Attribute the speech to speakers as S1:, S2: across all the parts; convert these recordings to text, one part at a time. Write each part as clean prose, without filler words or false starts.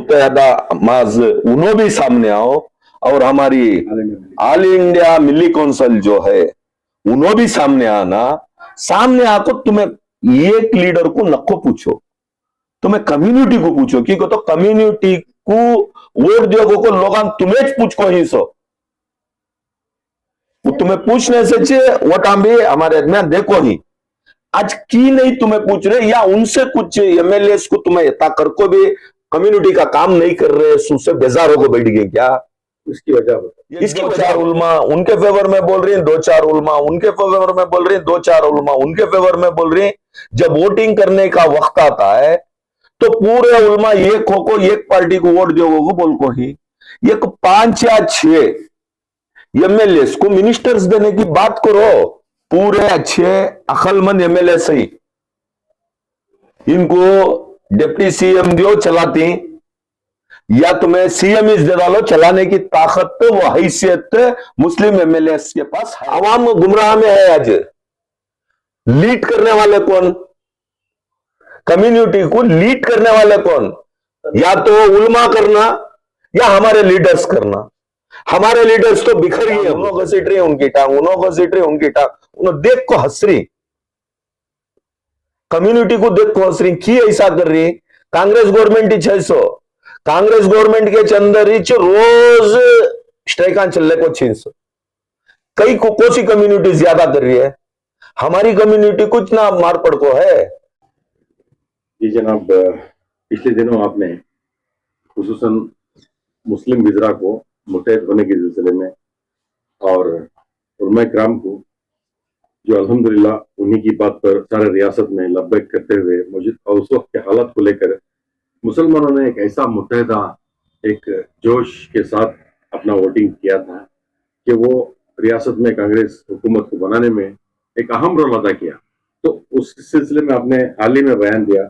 S1: मुत्तहदा माज उन्हों भी सामने आओ, और हमारी ऑल इंडिया मिली काउंसिल जो है उन्हों भी सामने आना। सामने आकर तुम्हें एक लीडर को नको पूछो, तुम्हें कम्युनिटी को पूछो, क्योंकि तो कम्युनिटी को वोट दियोगो को लोग तुम्हें पूछको ही सो, तुम्हें पूछने से वोट भी हमारे में देखो ही आज की नहीं तुम्हें पूछ रहे, या उनसे कुछ एमएलए को तुम्हें इतना करको भी कम्युनिटी का काम नहीं कर रहे, उससे बेजार होकर बैठ गए क्या?
S2: इसकी वजह
S1: इसकी वजह उल्मा उनके फेवर में बोल रही है, 2-4 उल्मा उनके फेवर में बोल रही है, 2-4 उल्मा उनके फेवर में बोल रही है। जब वोटिंग करने का वक्त आता है तो पूरे उल्मा एक हो को एक पार्टी को वोट दोगे बोल को ही, एक 5 या 6 एमएलए को मिनिस्टर्स देने की बात करो, पूरे अच्छे अक्लमंद एमएलए सही, इनको डिप्टी सीएम दियो चलाती, या तुम्हें सीएम इस दे डालो चलाने की ताकत वो हैसियत मुस्लिम एमएलए के पास। आवाम गुमराह में है आज, लीड करने वाले कौन, कम्युनिटी को लीड करने वाले कौन, या तो उल्मा करना या हमारे लीडर्स करना। हमारे लीडर्स तो बिखर गए, उन्होंने घसीट रही उनकी टांग, उन्होंने घसीट रही उनकी टांग, उन्होंने देख को हंस रही, कम्युनिटी को देख को हंस रही की ऐसा कर रही। कांग्रेस गवर्नमेंट ही 600, कांग्रेस गवर्नमेंट के अंदर ही रोज स्ट्राइक चलने को 600, कई कोसी कम्युनिटी ज्यादा कर रही है, हमारी कम्युनिटी कुछ ना मार पड़ को है।
S2: जी जनाब, पिछले दिनों आपने खुसूसन मुस्लिम बिजरा को मुतहद होने के सिलसिले में और उलमा इकराम को जो अल्हम्दुलिल्लाह उन्हीं की बात पर सारे रियासत में लब्बैक करते हुए मुझे और उस वक्त के हालात को लेकर मुसलमानों ने एक ऐसा मुत्तहदा एक जोश के साथ अपना वोटिंग किया था कि वो रियासत में कांग्रेस हुकूमत को बनाने में एक अहम रोल अदा किया। तो उस सिलसिले में आपने हाल ही में बयान दिया,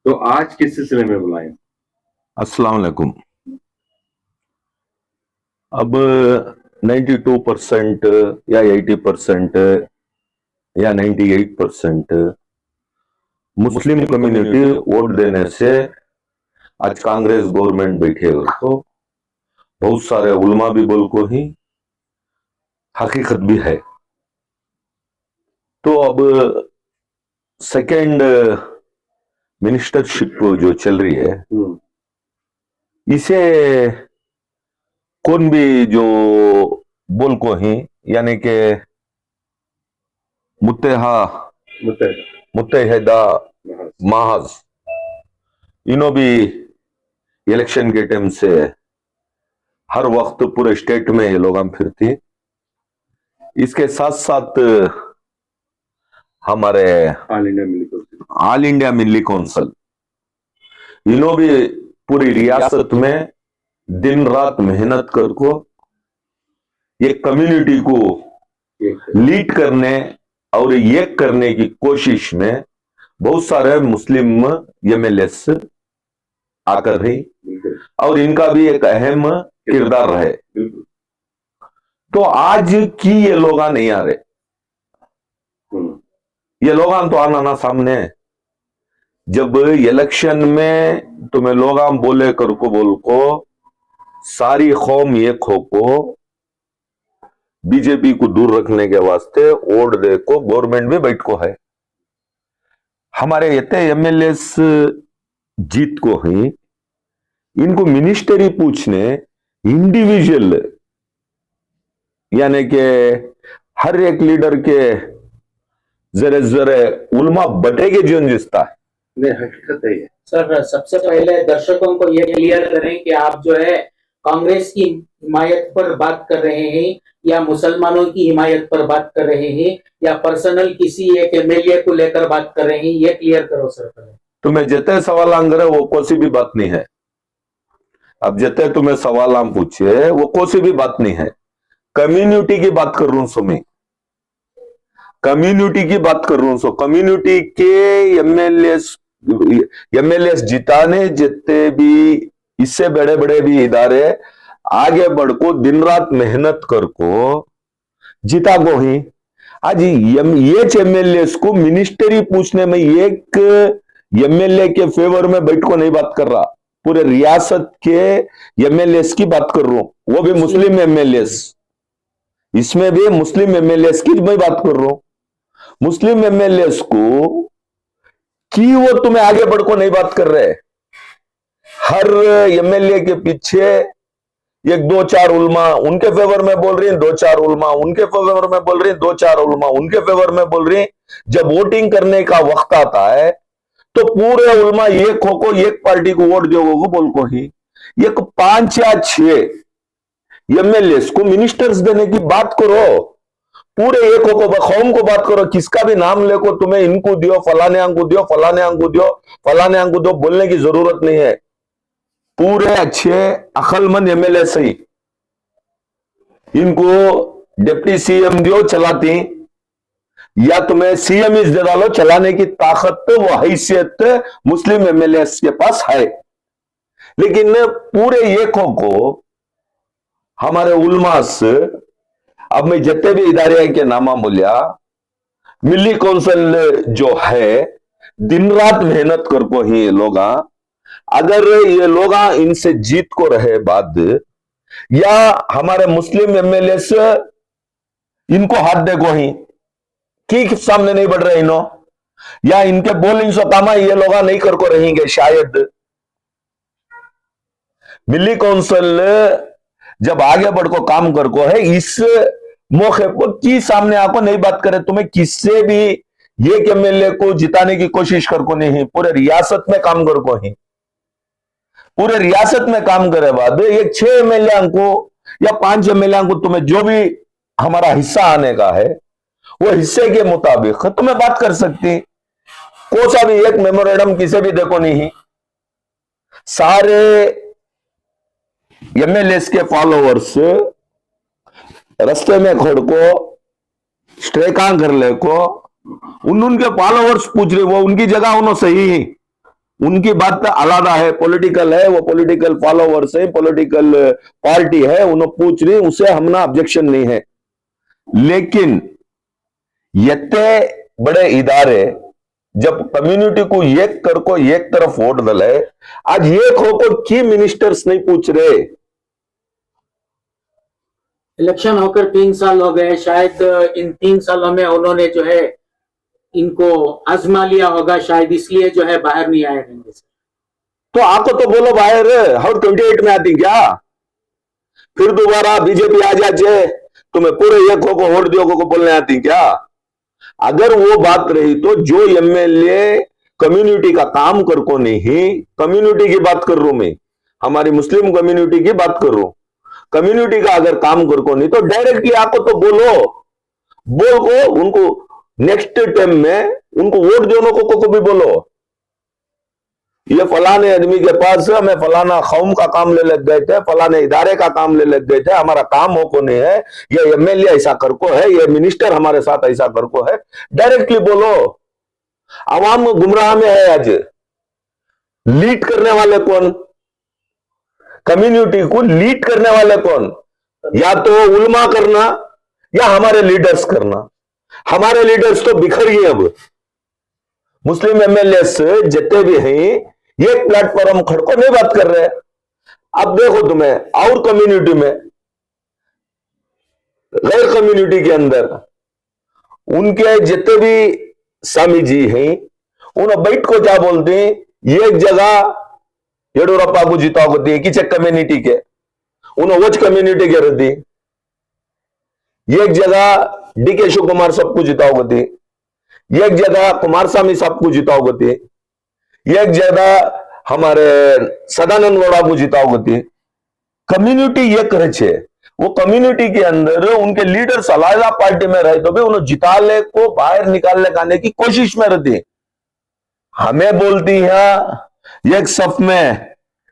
S2: तो आज किस सिलसिले में बुलाएं?
S1: अस्सलाम वालेकुम। अब 92% या 80% या 98% मुस्लिम कम्युनिटी वोट देने से आज कांग्रेस गवर्नमेंट बैठे हो, तो बहुत सारे उल्मा भी बोल को ही हकीकत भी है। तो अब सेकेंड मिनिस्टरशिप जो चल रही है, इसे कौन भी जो बोल को ही यानी के मुत्तहदा महज इन्हों भी इलेक्शन के टाइम से हर वक्त पूरे स्टेट में ये लोग हम फिरती। इसके साथ साथ हमारे ऑल इंडिया मिली काउंसिल इन्हों भी पूरी रियासत में दिन रात मेहनत कर को एक कम्युनिटी को लीड करने और एक करने की कोशिश में बहुत सारे मुस्लिम एमएलएस आकर रही, और इनका भी एक अहम किरदार रहे। तो आज की ये लोग नहीं आ रहे, ये लोग तो आना ना सामने। जब इलेक्शन में तुम्हें लोग बोले कर को बोल को सारी कौम एक हो को बीजेपी को दूर रखने के वास्ते वोट दे को गवर्नमेंट भी बैठ को है। हमारे इतने एमएलएस जीत को ही इनको मिनिस्टरी पूछने इंडिविजुअल यानी के हर एक लीडर के जरे जरे उल्मा बटेगे जीवन जिसता है।
S2: नहीं, हकीकत है ये।
S3: सर, सबसे पहले दर्शकों को ये क्लियर करें कि आप जो है कांग्रेस की हिमायत पर बात कर रहे हैं या मुसलमानों की हिमायत पर बात कर रहे हैं या पर्सनल किसी एक एमएलए को लेकर बात कर रहे हैं, ये क्लियर करो सर पहले।
S1: तुम्हें जितने सवाल आंग रहे वो कोई भी बात नहीं है। अब जितने तुम्हें सवाल आम पूछे वो कोई भी बात नहीं है। कम्युनिटी की बात कर रहा हूं, मैं कम्युनिटी की बात कर रहा हूं। कम्युनिटी के एमएलएस जिताने जितने भी इससे बड़े बड़े भी इदारे आगे बढ़ को दिन रात मेहनत कर को जीता को ही आज ये एमएलए को मिनिस्टरी पूछने में एक एमएलए के फेवर में बैठ को नहीं बात कर रहा। पूरे रियासत के एमएलएस की बात कर रहा हूं, वो भी मुस्लिम एमएलएस। इसमें भी मुस्लिम एमएलएस की मैं बात कर रहा हूं। मुस्लिम एमएलएस को कि वो तुम्हें आगे बढ़ को नहीं बात कर रहे। हर एमएलए के पीछे एक दो चार उल्मा उनके फेवर में बोल रही हैं, दो चार उल्मा उनके फेवर में बोल रही हैं, दो चार उल्मा उनके फेवर में बोल रही हैं। जब वोटिंग करने का वक्त आता है तो पूरे उल्मा एक हो को एक पार्टी को वोट दोगे बोल को ही एक 5 या 6 एमएलए को मिनिस्टर्स देने की बात करो। पूरे एक हो को कौम को बात करो, किसका भी नाम लेको तुम्हें इनको दियो, फलाने अंगू दियो, फलाने अंगू दियो, फलाने अंगू दो बोलने की जरूरत नहीं है। पूरे अच्छे अक्लमंद एमएलए सही, इनको डिप्टी सीएम दियो चलाती, या तुम्हें सीएम इस दे डालो, चलाने की ताकत व हैसियत मुस्लिम एमएलए के पास है। लेकिन पूरे एकों को हमारे उलमास, अब मैं जितने भी इदारे के नामा बोलिया, मिली कौंसिल जो है दिन रात मेहनत कर को ही ये लोग, अगर ये लोग इनसे जीत को रहे बाद, या हमारे मुस्लिम एमएलए इनको हाथ दे को ही कि सामने नहीं बढ़ रहे इनो, या इनके बोलिंग सतामा ये लोग नहीं कर को रहेंगे शायद। मिली कौंसिल जब आगे बढ़ को काम कर को है, इस मौके पर की सामने आको नहीं बात करे, तुम्हें किससे भी एक एमएलए को जिताने की कोशिश कर को नहीं, पूरे रियासत में काम कर को ही, पूरे रियासत में काम करे बाद एक 6 एमएलए को या 5 एमएलए को तुम्हें जो भी हमारा हिस्सा आने का है वो हिस्से के मुताबिक तुम्हें बात कर सकती। को सा भी एक मेमोरेंडम किसे भी देखो नहीं, सारे एमएलए के फॉलोअर्स रास्ते में खड़ को स्ट्रेका कर ले को, उनके फॉलोअर्स पूछ रहे, वो उनकी जगह उन्होंने सही है, उनकी बात आलादा है, पॉलिटिकल है, वो पॉलिटिकल फॉलोअर्स है, पॉलिटिकल पार्टी है, उन्होंने पूछ रही, उसे हमना ऑब्जेक्शन नहीं है। लेकिन इतने बड़े इदारे जब कम्युनिटी को एक कर को एक तरफ वोट दले, आज एक हो को की मिनिस्टर्स नहीं पूछ रहे।
S3: इलेक्शन होकर 3 साल हो गए, शायद इन 3 सालों में उन्होंने जो है इनको आजमा लिया होगा, शायद इसलिए जो है बाहर नहीं आए रहेंगे।
S1: तो आपको तो बोलो बाहर हर 28 में आती क्या, फिर दोबारा बीजेपी आ जाए, तुम्हें पूरे एक को वोट दियो को बोलने आती क्या? अगर वो बात रही तो जो एमएलए कम्युनिटी का काम कर को नहीं, कम्युनिटी की बात कर रहा हूं मैं, हमारी मुस्लिम कम्युनिटी की बात कर रहा हूं, कम्युनिटी का अगर काम कर को नहीं तो डायरेक्टली आपको तो बोल को उनको नेक्स्ट टाइम में उनको वोट देने को भी बोलो, ये फलाने आदमी के पास हमें फलाना कौम का काम ले लग गए थे, फलाने इदारे का काम ले लग गए थे, हमारा काम हो को नहीं है, ये एमएलए ऐसा कर को है, ये मिनिस्टर हमारे साथ ऐसा कर को है, डायरेक्टली बोलो। आवाम गुमराह में है। आज लीड करने वाले कौन, कम्युनिटी को लीड करने वाले कौन, या तो उलमा करना या हमारे लीडर्स करना। हमारे लीडर्स तो बिखर गए, अब मुस्लिम एमएलए जितने भी हैं एक प्लेटफॉर्म खड़को नहीं बात कर रहे। अब देखो तुम्हें और कम्युनिटी में, गैर कम्युनिटी के अंदर उनके जितने भी स्वामी जी हैं, उन्हें बैठ को क्या बोलते हैं, एक जगह येडुरप्पा को जिता होती है किसी कम्युनिटी के, उन्हें वोच कम्युनिटी के रहती, एक जगह डीके शिव कुमार सबको जिता होती, एक जगह कुमारस्वामी साहब को जिता होती, एक जगह हमारे सदानंद गौड़ा को जिता होती। कम्युनिटी ये करे छे, वो कम्युनिटी के अंदर उनके लीडर्स अलग पार्टी में रहे तो भी उन्हें जिताने को बाहर निकालने का की कोशिश में रहती। हमें बोलती है एक सफ में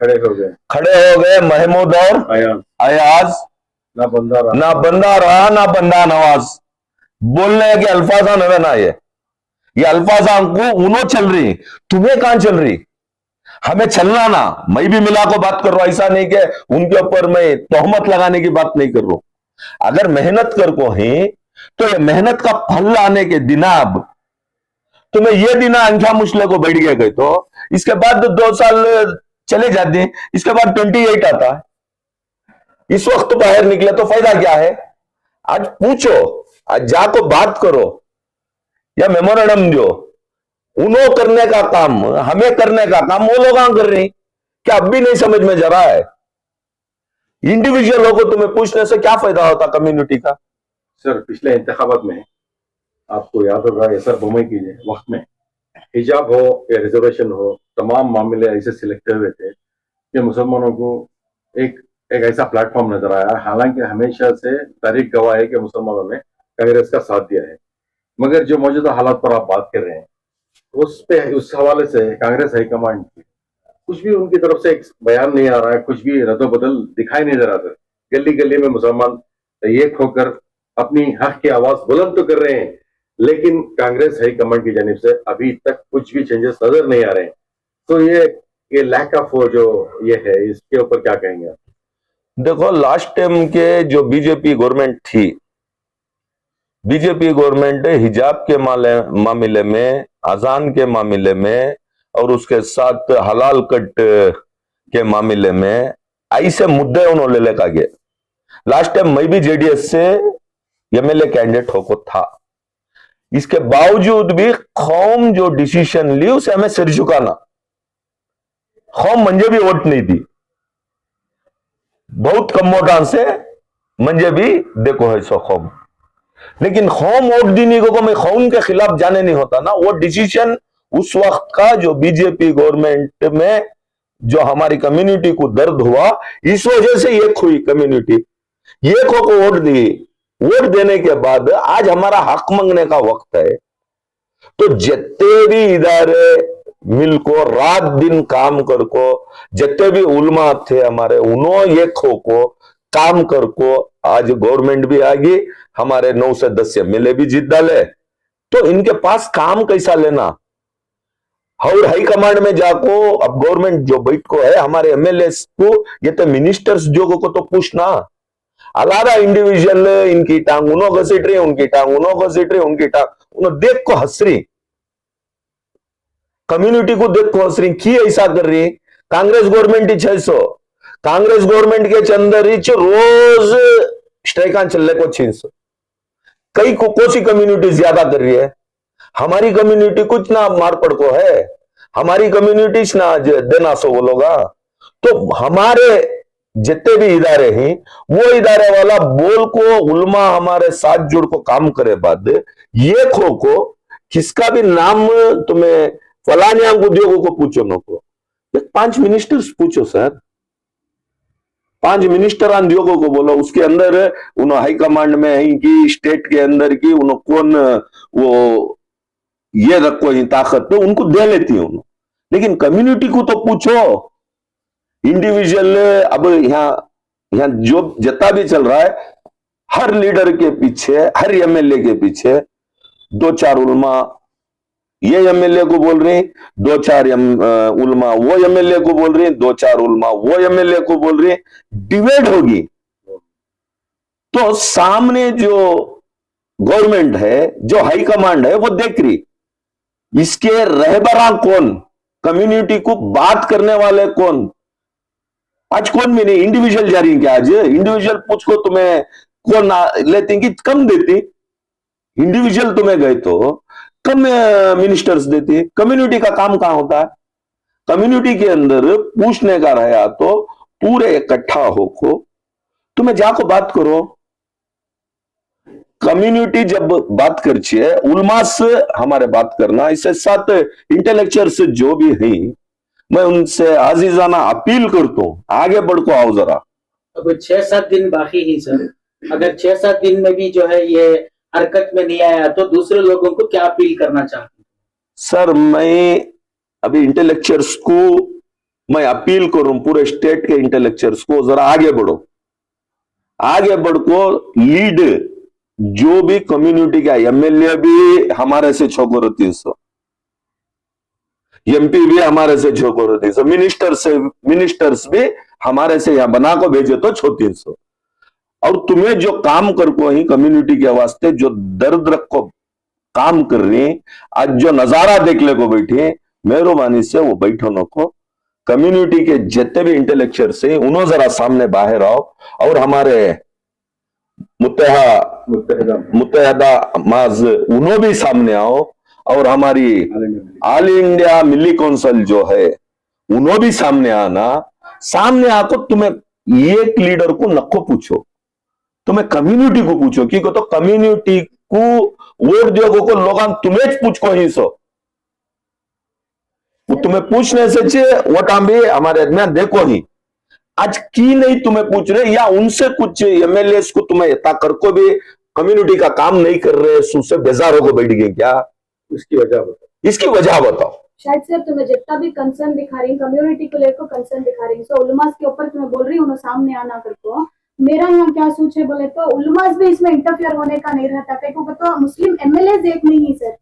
S1: खड़े हो गए महमूद और अयाज, ना बंदा रहा ना बंदा नवाज, बोलने के अल्फाजा नवे ना, ये अल्फाजा को उन्हों चल रही, तुम्हें कहां चल रही, हमें चलना ना। मैं भी मिला को बात कर रहा हूं, ऐसा नहीं कि उनके ऊपर मैं तोहमत लगाने की बात नहीं कर रहा हूं। अगर मेहनत कर को है तो ये मेहनत का फल आने के दिन, अब तुम्हें ये दिन अंखा मुश्किल को बैठ गए तो इसके बाद 2 साल चले जाते हैं, इसके बाद 28 आता है। इस वक्त बाहर निकले तो फायदा क्या है? आज पूछो, आज जाको बात करो या मेमोरेंडम दो, उन्हों करने का काम, हमें करने का काम वो लोग कर रहे हैं। क्या अब भी नहीं समझ में जा रहा है? इंडिविजुअल को तुम्हें पूछने से क्या फायदा होता कम्युनिटी का?
S2: सर, पिछले इंतखाबात में आपको याद होगा एसआर बोमई के वक्त में हिजाब हो या रिजर्वेशन हो, तमाम मामले ऐसे सिलेक्ट हुए थे कि मुसलमानों को एक ऐसा प्लेटफॉर्म नजर आया। हालांकि हमेशा से तारीख गवाह है कि मुसलमानों ने कांग्रेस का साथ दिया है, मगर जो मौजूदा हालात पर आप बात कर रहे हैं उस हवाले से कांग्रेस हाईकमांड की कुछ भी उनकी तरफ से एक बयान नहीं आ रहा है, कुछ भी रद्दोबदल दिखाई नहीं दे रहा था। गली गली में मुसलमान एक होकर अपनी हक की आवाज बुलंद तो कर रहे हैं, लेकिन कांग्रेस हाईकमांड की जानिब से अभी तक कुछ भी चेंजेस नजर नहीं आ रहे हैं। तो ये लैक ऑफ जो ये है, इसके ऊपर क्या कहेंगे आप?
S1: देखो, लास्ट टाइम के जो बीजेपी गवर्नमेंट थी, बीजेपी गवर्नमेंट हिजाब के मामले में, अजान के मामले में और उसके साथ हलाल कट के मामले में ऐसे मुद्दे उन्होंने लेकर गए। लास्ट टाइम मैं भी जेडीएस से एमएलए कैंडिडेट होको था, इसके बावजूद भी कौम जो डिसीजन ली उसे हमें सिर झुकाना। कौम मंजे भी वोट नहीं दी, बहुत कम वोटां से मंजे भी देखो है सो कौम, लेकिन कौम वोट देने को मैं कौम के खिलाफ जाने नहीं होता ना। वो डिसीजन उस वक्त का जो बीजेपी गवर्नमेंट में जो हमारी कम्युनिटी को दर्द हुआ, इस वजह से एक हुई कम्युनिटी, एक को वोट दी। वोट देने के बाद आज हमारा हक मांगने का वक्त है। तो जितने भी इदारे मिलको रात दिन काम कर को, जितने भी उलमा थे हमारे, उन्होंने एक को काम कर को आज गवर्नमेंट भी आ गई, हमारे 9 से 10 एमएलए भी जीत डाले। तो इनके पास काम कैसा लेना? और हाई कमांड में जाको अब गवर्नमेंट जो बैठ को है, हमारे एमएलए को, ये तो मिनिस्टर्स जो को तो पूछना, अलावा इंडिविजुअल इनकी टांग उन्हों घसीट रही, उनकी टांग उन्हों घसीट रही, उनकी टांग उन्हों देख को हंस रही, कम्युनिटी को देख को हंस रही। की ऐसा कर रही? कांग्रेस गवर्नमेंट ही 600, कांग्रेस गवर्नमेंट के अंदर ही रोज स्ट्राइका चलने को 600, कई को कोसी कम्युनिटी ज्यादा कर रही है। हमारी कम्युनिटी कुछ ना मार पड़ को है, हमारी कम्युनिटी ना देना सो बोलोगा। तो हमारे जितने भी इदारे हैं, वो इदारे वाला बोल को उलमा हमारे साथ जुड़ को काम करे बाद ये खो को किसका भी नाम तुम्हें फलानिया उद्योगों को पूछो नो को, 5 मिनिस्टर्स पूछो सर, 5 मिनिस्टर उद्योगों को बोलो, उसके अंदर उन्होंने हाई कमांड में है कि स्टेट के अंदर की उन्होंने कौन वो ये रखो ही ताकत, तो उनको दे लेती है उन्होंने। लेकिन कम्युनिटी को तो पूछो, इंडिविजुअल। अब यहां जो जितना भी चल रहा है, हर लीडर के पीछे, हर एमएलए के पीछे 2-4 उलमा ये एमएलए को बोल रहे हैं, 2-4 उलमा वो एमएलए को बोल रहे हैं, 2-4 उलमा वो एमएलए को बोल रहे हैं, डिबेट होगी। तो सामने जो गवर्नमेंट है, जो हाई कमांड है, वो देख रही इसके रहबरा कौन, कम्युनिटी को बात करने वाले कौन। आज कौन भी नहीं, इंडिविजुअल जा रही है क्या? आज इंडिविजुअल पूछ को तुम्हें कौन लेती कि कम देती, इंडिविजुअल तुम्हें गए तो कम मिनिस्टर्स देती। कम्युनिटी का काम कहां होता है? कम्युनिटी के अंदर पूछने का रहा तो पूरे इकट्ठा होको तुम्हें जाको बात करो। कम्युनिटी जब बात करती है, उलमा से हमारे बात करना, इससे साथ इंटेलेक्चुअल्स जो भी हैं, मैं उनसे आजीजाना अपील करता हूं, आगे बढ़ को आओ जरा।
S3: अब 6-7 दिन बाकी ही सर, अगर 6-7 दिन में भी जो है ये हरकत में नहीं आया तो दूसरे लोगों को क्या अपील करना चाहते हैं?
S1: सर, मैं अभी इंटेलेक्चुअल्स को मैं अपील करूं, पूरे स्टेट के इंटेलेक्चुअल्स को, जरा आगे बढ़ो, आगे बढ़ को लीड जो भी कम्युनिटी का एमएलए भी हमारे से छोकरो 300, एमपी भी हमारे से छोकरो 300, मिनिस्टर्स भी हमारे से यहां बना को भेजे तो 300। और तुम्हें जो काम कर को ही कम्युनिटी के वास्ते जो दर्द रख को काम कर रही, आज जो नजारा देख ले को बैठे, मेहरबानी से वो बैठो नो को कम्युनिटी के जितने भी इंटेलेक्चुअल से उन्होंने जरा सामने बाहर आओ और हमारे मुत्तहदा माज उन्होंने भी सामने आओ और हमारी ऑल इंडिया मिली काउंसिल जो है उन्होंने भी सामने आना। सामने आकर तुम्हें एक लीडर को नको पूछो, तुम्हें कम्युनिटी को पूछो कि तो कम्युनिटी को वोट दियोगो को लोग तुम्हें पूछ को ही सो वो तुम्हें पूछने से वोट भी हमारे में देखो ही आज की नहीं तुम्हें पूछ रहे या उनसे कुछ एमएलए को तुम्हें इतना कर को भी कम्युनिटी का काम नहीं कर रहे उससे बेजार होकर बैठ गए क्या? इसकी वजह बताओ।
S4: शायद सर तुम्हें जितना भी कंसर्न दिखा रही कम्युनिटी को लेकर कंसर्न दिखा रही सो उलमास के ऊपर तुम्हें बोल रही हूँ सामने आना कर को। मेरा यहाँ क्या सोच है बोले तो उलमास भी इसमें इंटरफियर होने का नहीं रहता क्योंकि तो मुस्लिम एमएलए एक नहीं सर,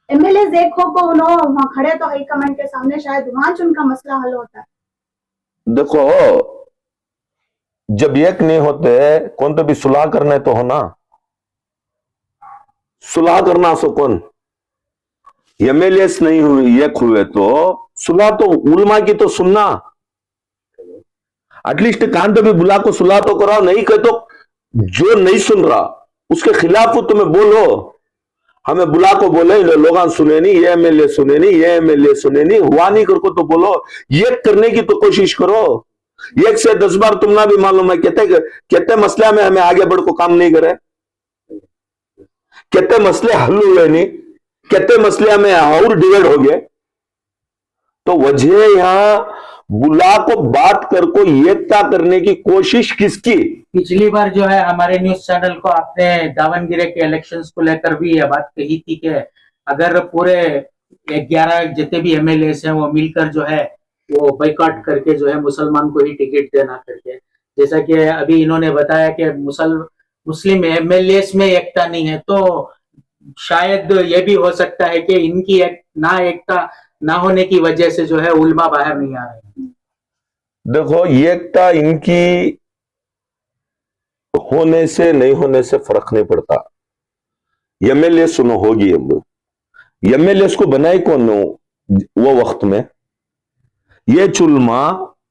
S4: एमएलए एक हो को वहाँ खड़े तो हाई कमांड के सामने शायद वहां उनका मसला हल होता है।
S1: देखो जब एक नहीं होते कौन तो भी सुलह करने तो हो ना, सुलह करना सो कौन एमएलए नहीं हुए एक हुए तो सुलह तो उलमा की तो सुनना एटलीस्ट कान तो भी बुला को सुलह तो कराओ। नहीं कहे तो जो नहीं सुन रहा उसके खिलाफ तुम्हें बोलो, हमें बुला को बोले लोग सुने नहीं, ये एमएलए सुने नहीं, ये एमएलए सुने नहीं, हुआ नहीं करको तो बोलो, ये करने की तो कोशिश करो। 1 से 10 बार तुमना भी मालूम है कितने मसले में हमें आगे बढ़ को काम नहीं करे, कितने मसले हल हुए नहीं, कितने मसले में और डिवाइड हो गए। तो वजह यहां बुला को बात कर को एकता करने की कोशिश किसकी?
S3: पिछली बार जो है हमारे न्यूज चैनल को आपने दावनगिरे के इलेक्शंस को लेकर भी यह बात कही थी कि अगर पूरे 11 जितने भी एमएलए हैं वो मिलकर जो है वो बाइकआउट करके जो है मुसलमान को ही टिकट देना करके, जैसा कि अभी इन्होंने बताया कि मुस्लिम एमएलए में एकता नहीं है, तो शायद ये भी हो सकता है कि इनकी एकता ना होने की वजह से जो है उल्मा बाहर नहीं आ रहे।
S1: देखो एकता इनकी होने से नहीं होने से फर्क नहीं पड़ता। एमएलए सुनो होगी, अब एमएलए को बनाई कौन वो वक्त में ये चुलमा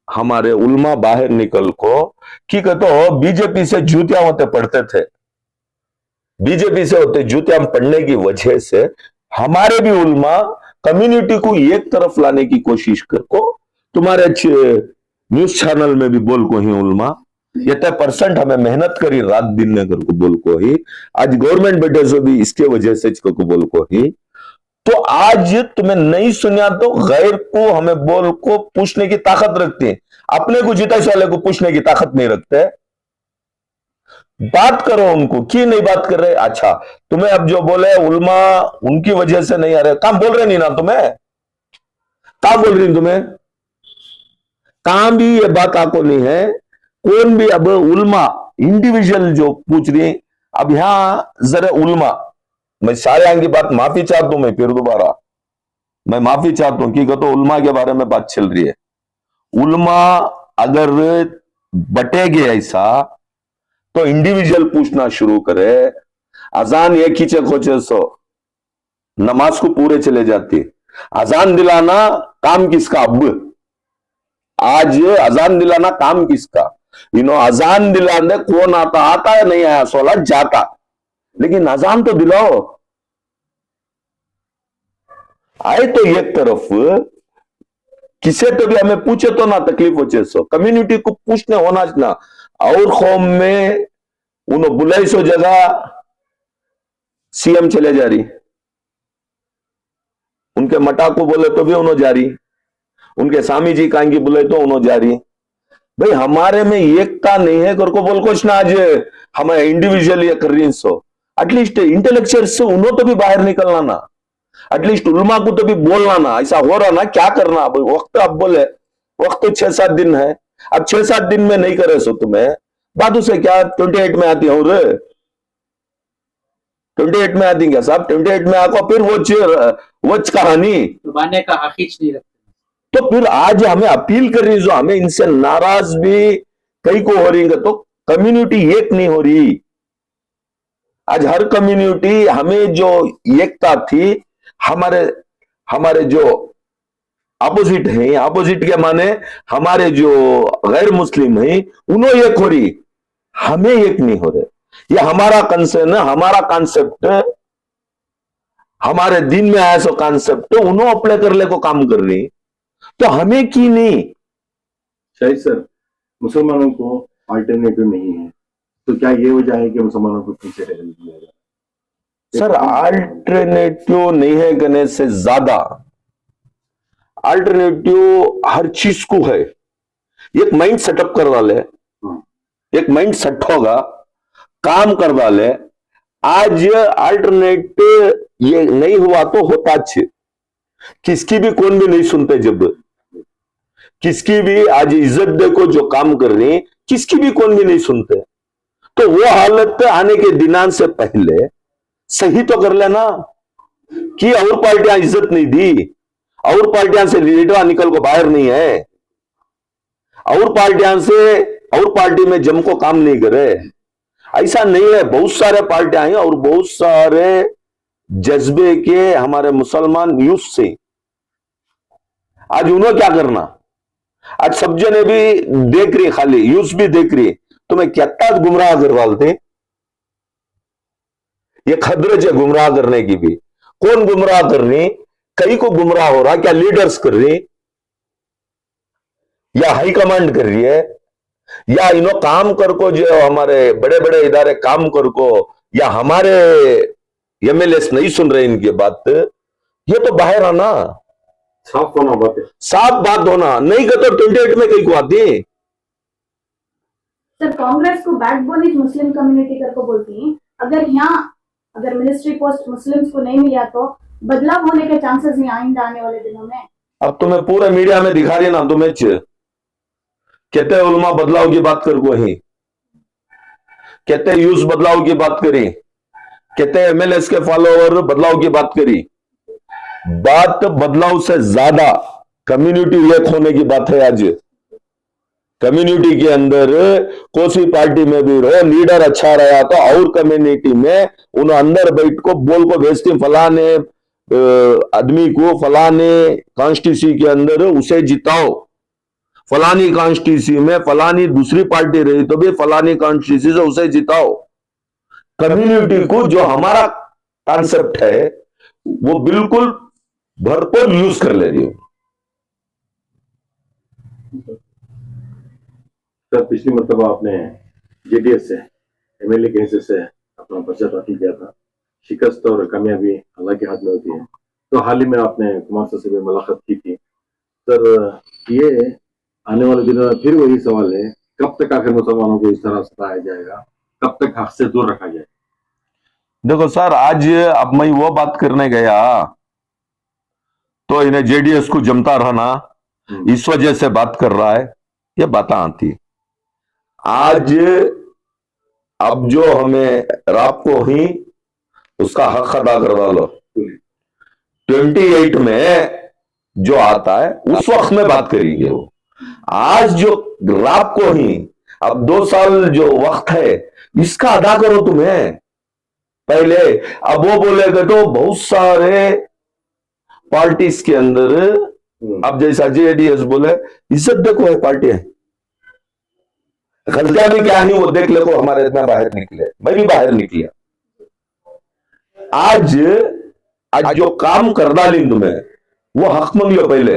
S1: हमारे उल्मा बाहर निकल को कि कहते हो बीजेपी से जूतियां होते पढ़ते थे, बीजेपी से होते जूतियां पढ़ने की वजह से हमारे भी उल्मा कम्युनिटी को एक तरफ लाने की कोशिश कर को तुम्हारे अच्छे न्यूज चैनल में भी बोल को ही उल्मा इतने % हमें मेहनत करी रात दिन ने कर को बोल को ही आज गवर्नमेंट बैठे सो भी इसके वजह से को बोल को ही। तो आज तुम्हें नहीं सुना तो गैर को हमें बोल को पूछने की ताकत रखते हैं, अपने को जिताइश वाले को पूछने की ताकत नहीं रखते। बात करो उनको क्यों नहीं बात कर रहे। अच्छा तुम्हें अब जो बोले उल्मा उनकी वजह से नहीं आ रहे, काम बोल रहे नहीं ना तुम्हें, काम बोल रही तुम्हें काम भी ये बात आपको नहीं है। कौन भी अब उल्मा इंडिविजुअल जो पूछ रही, अब यहां जरा उल्मा मैं सारे आगे की बात माफी चाहता हूं, मैं फिर दोबारा मैं माफी चाहता हूं कि तो उल्मा के बारे में बात चल रही है। उल्मा अगर बटेगे ऐसा तो इंडिविजुअल पूछना शुरू करे, अजान एक ही चक होचे सो नमाज को पूरे चले जाती, अजान दिलाना काम किसका? अब आज अजान दिलाना काम किसका? अजान दिलाने कौन आता है नहीं आया सोला जाता, लेकिन अजान तो दिलाओ। आए तो एक तरफ किसे तो भी हमें पूछे तो ना तकलीफ हो सो कम्युनिटी को पूछने होना ना। और कौम में उन्होंने बुलाई सो जगह सीएम चले जा रही, उनके मटा को बोले तो भी उन्होंने जा रही, उनके स्वामी जी कांगी बुलाए तो उन्होंने जा रही। भाई हमारे में एकता नहीं है कर को बोल कुछ ना आज हमें इंडिविजुअल ये कर रही सो एटलीस्ट इंटेलेक्चुअल से उन्होंने तो भी बाहर निकलना ना, एटलीस्ट उल्मा को तो भी बोलना ना। ऐसा हो रहा ना क्या करना? अब वक्त अब बोले वक्त तो 6-7 दिन है, अब 6-7 दिन में नहीं करे सो तुम्हें बात उसे क्या 28 में आती और 28 में आती क्या साहब? 28 में आको फिर वो कहानी
S3: जुबाने का हकीज नहीं रखते।
S1: तो फिर आज हमें अपील कर रही जो हमें इनसे नाराज भी कई को हो रही है, तो कम्युनिटी एक नहीं हो रही। आज हर कम्युनिटी हमें जो एकता थी हमारे जो अपोजिट है। अपोजिट के माने हमारे जो गैर मुस्लिम हैं उन्होंने एक हो रही, हमें एक नहीं हो रहे। ये हमारा कंसर्न है, हमारा कॉन्सेप्ट, हमारे दिन में आया सो कॉन्सेप्ट उन्होंने अप्लाई करने को काम कर रही, तो हमें की नहीं।
S2: शायद सर मुसलमानों को अल्टरनेटिव नहीं है, तो क्या ये वजह है कि मुसलमानों को पीछे रह दिया जाए?
S1: सर अल्टरनेटिव नहीं है कहने से ज्यादा अल्टरनेटिव हर चीज को है। एक माइंड सेटअप कर डाले, एक माइंड सेट होगा, काम कर डाले। आज अल्टरनेट ये नहीं हुआ तो होता अच्छे, किसकी भी कौन भी नहीं सुनते, जब किसकी भी आज इज्जत देखो जो काम कर रही, किसकी भी कौन भी नहीं सुनते, तो वो हालत आने के दिनांत से पहले सही तो कर लेना कि और पार्टियां इज्जत नहीं दी, और पार्टियां से लीडर निकल को बाहर नहीं है, और पार्टियां से और पार्टी में जम को काम नहीं करे, ऐसा नहीं है। बहुत सारे पार्टियां हैं और बहुत सारे जज्बे के हमारे मुसलमान यूथ से। आज उन्होंने क्या करना, आज सब जने भी देख रही, खाली यूथ भी देख रही, तुम्हें क्या गुमराह कर डालते। ये खदरज है गुमराह करने की भी। कौन गुमराह कर रही, कई को गुमराह हो रहा, क्या लीडर्स कर रही, या हाई कमांड कर रही है, या इन्हों काम कर को जो हमारे बड़े बड़े इदारे काम कर को, या हमारे एमएलए नहीं सुन रहे इनकी बात, ये तो बाहर आना,
S2: साफ होना बात है,
S1: साफ बात होना। नहीं कहते 28 में कहीं को आती।
S4: सर कांग्रेस को बैकबोन इज मुस्लिम कम्युनिटी करके बोलती है। अगर यहाँ अगर मिनिस्ट्री पोस्ट मुस्लिम्स को नहीं मिला तो बदलाव होने के चांसेस नहीं आइंदा आने वाले दिनों में।
S1: अब तुम्हें पूरे मीडिया में दिखा रही ना, तुम्हें कहते उलमा बदलाव की बात कर को ही, कहते यूस बदलाव की बात करी, कहते एमएलएस के फॉलोअर बदलाव की बात करी। बात बदलाव से ज्यादा कम्युनिटी एक होने की बात है। आज कम्युनिटी के अंदर कोसी पार्टी में भी रहो, लीडर अच्छा रहा तो और कम्युनिटी में उन अंदर बैठ को बोल को भेजती, फलाने आदमी को फलाने कॉन्स्टिट्यूंसी के अंदर उसे जिताओ, फलानी कॉन्स्टिट्यूंसी में फलानी दूसरी पार्टी रही तो भी फलानी कॉन्स्टिट्यूंसी से उसे जिताओ। कम्युनिटी को जो हमारा कॉन्सेप्ट है वो बिल्कुल भरपूर यूज कर ले रही हो।
S2: सर पिछली मरतबा आपने जेडीएस से एमएलए के हिस्से से अपना पर्चा दाखिल किया था, शिकस्त और कामयाबी अल्लाह के हाथ में होती है, तो हाल ही में आपने कुमार सर से भी मुलाकात की थी। सर ये आने वाले दिनों में फिर वही सवाल है, कब तक आखिर मुसलमानों को इस तरह सताया जाएगा, कब तक हक से दूर रखा जाए?
S1: देखो सर, आज अब मैं वो बात करने गया तो इन्हें जेडीएस को जमता रहना इस वजह से बात कर रहा है, ये बातें आती। आज अब जो हमें रात को ही उसका हक अदा कर डालो, 28 में जो आता है उस वक्त में बात करेंगे वो। आज जो रात को ही, अब 2 साल जो वक्त है इसका अदा करो तुम्हें पहले। अब वो बोलेगा तो बहुत सारे पार्टीज के अंदर, अब जैसा जेडीएस बोले इज्जत देखो है पार्टी है, गलतियां भी क्या नहीं वो देख ले को हमारे इतना बाहर निकले, मैं भी बाहर निकलिया। आज जो काम कर डाली तुम्हें वो हक मांग लो पहले।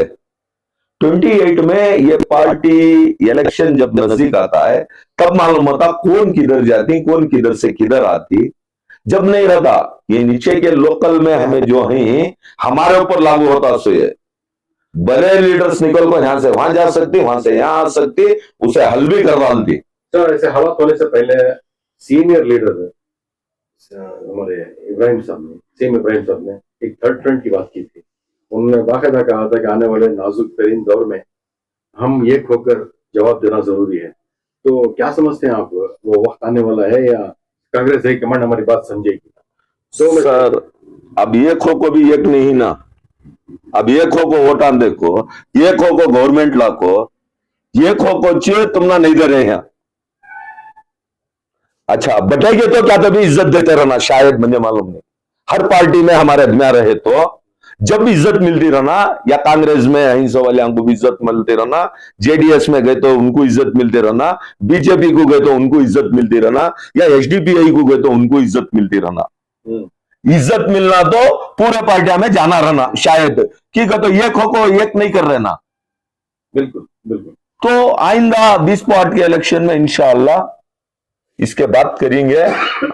S1: 28 में ये पार्टी इलेक्शन जब नजदीक आता है तब मालूम होता कौन किधर जाती, कौन किधर से किधर आती। जब नहीं रहता ये नीचे के लोकल में हमें जो है हमारे ऊपर लागू होता, सो ये बड़े लीडर्स निकल कर यहां से वहां जा सकती, वहां से यहां आ सकती, उसे हल भी कर डालती।
S2: सर ऐसे हालात होने से पहले सीनियर लीडर हमारे इब्राहिम साहब ने, सीएम इब्राहिम साहब ने एक थर्ड फ्रंट की बात की थी। उन्होंने बाकायदा कहा था कि आने वाले नाजुक तरीन दौर में हम एक होकर जवाब देना जरूरी है। तो क्या समझते हैं आप, वो वक्त आने वाला है या कांग्रेस है कमांड हमारी बात समझेगी?
S1: तो सर अब ये खो को भी एक नहीं ना, अब ये खो को वोटान देखो, ये खो को गवर्नमेंट ला को, ये खो को चे तुमना नहीं दे रहे हैं। अच्छा बटेगे तो क्या तभी इज्जत देते रहना, शायद मुझे मालूम नहीं। हर पार्टी में हमारे आदमियां रहे तो जब भी इज्जत मिलती रहना, या कांग्रेस में अहिंसा वाले को भी इज्जत मिलती रहना, जेडीएस में गए तो उनको इज्जत मिलती रहना, बीजेपी को गए तो उनको इज्जत मिलती रहना, या एचडीपीआई को गए तो उनको इज्जत मिलती रहना। इज्जत मिलना तो पूरे पार्टिया में जाना रहना, शायद की तो एक हो को एक नहीं कर रहे ना।
S2: बिल्कुल बिल्कुल।
S1: तो आइंदा 20 पार्ट के इलेक्शन में इंशाअल्लाह इसके बात करेंगे।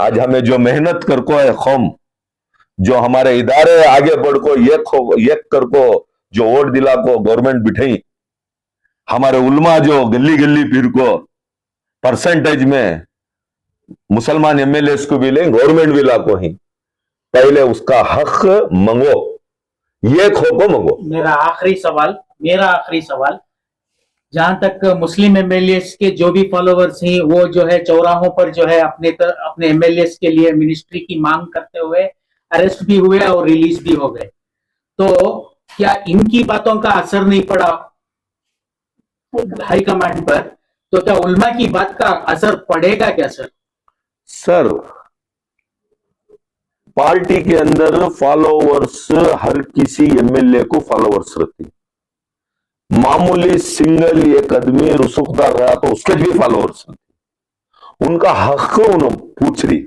S1: आज हमें जो मेहनत कर को है कौम, जो हमारे इदारे आगे बढ़ को एक कर को जो वोट दिला को गवर्नमेंट बिठाई, हमारे उलमा जो गली गली फिर को परसेंटेज में मुसलमान एमएलए को भी लें, गवर्नमेंट भी ला को ही, पहले उसका हक मंगो, ये खो को मंगो।
S3: मेरा आखिरी सवाल, जहां तक मुस्लिम एमएलएस के जो भी फॉलोवर्स हैं वो जो है चौराहों पर जो है अपने एमएलएस के लिए मिनिस्ट्री की मांग करते हुए अरेस्ट भी हुए और रिलीज भी हो गए, तो क्या इनकी बातों का असर नहीं पड़ा हाईकमांड पर? तो क्या उल्मा की बात का असर पड़ेगा क्या सर?
S1: सर, पार्टी के अंदर फॉलोवर्स हर किसी एमएलए को फॉलोवर्स रहती, मामूली सिंगल एक आदमी रुसुखदार रहा तो उसके भी फॉलोवर्स रहती। उनका हक उन्होंने पूछ रही,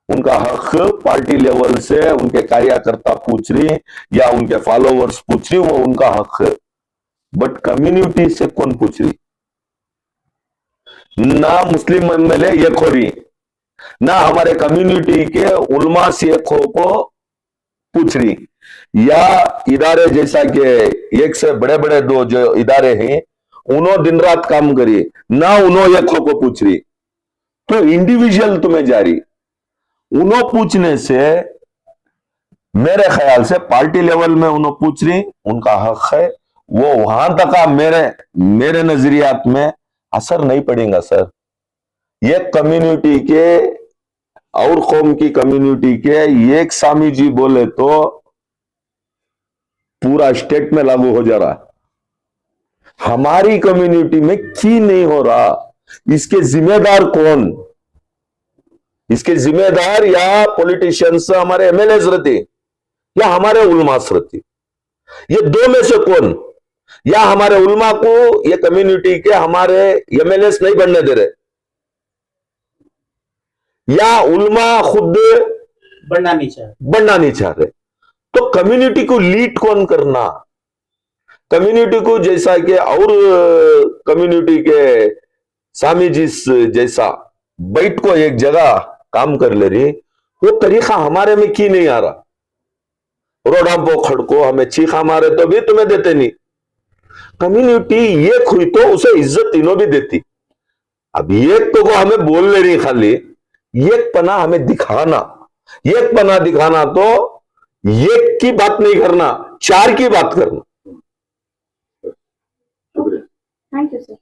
S1: उनका हक पार्टी लेवल से उनके कार्यकर्ता पूछ रही या उनके फॉलोवर्स पूछ रही, वो उनका हक है। बट कम्युनिटी से कौन पूछ रही? ना मुस्लिम एमएलए एक हो रही, ना हमारे कम्युनिटी के उलमा शेखों को पूछ रही, या इदारे जैसा कि एक से बड़े बड़े दो जो इदारे हैं उन्होंने दिन रात काम करी, ना उन्होंने एक को पूछ रही। तो इंडिविजुअल तुम्हें जा रही, उन्होंने पूछने से मेरे ख्याल से पार्टी लेवल में उन्होंने पूछ रही, उनका हक है, वो वहां तक मेरे नजरियात में असर नहीं पड़ेगा सर। ये कम्युनिटी के और कौम की कम्युनिटी के एक स्वामी जी बोले तो पूरा स्टेट में लागू हो जा रहा, हमारी कम्युनिटी में क्यों नहीं हो रहा? इसके जिम्मेदार कौन? इसके जिम्मेदार या पॉलिटिशियंस हमारे एमएलए रहते या हमारे उलमास रहते, ये दो में से कौन? या हमारे उलमा को ये कम्युनिटी के हमारे एमएलए नहीं बनने दे रहे, या उलमा खुद
S3: बनना नहीं चाह रहे।
S1: तो कम्युनिटी को लीड कौन करना? कम्युनिटी को जैसा कि और कम्युनिटी के स्वामी जी जैसा बैठ को एक जगह काम कर ले रही, वो तरीका हमारे में क्यों नहीं आ रहा? रोडा पो खड़को हमें चीखा मारे तो भी तुम्हें देते नहीं। कम्युनिटी एक हुई तो उसे इज्जत तीनों भी देती। अब एक तो को हमें बोल ले रही, खाली एक पना हमें दिखाना, एक पना दिखाना तो एक की बात नहीं करना, चार की बात करना।
S2: शुक्रिया।
S4: Thank you sir.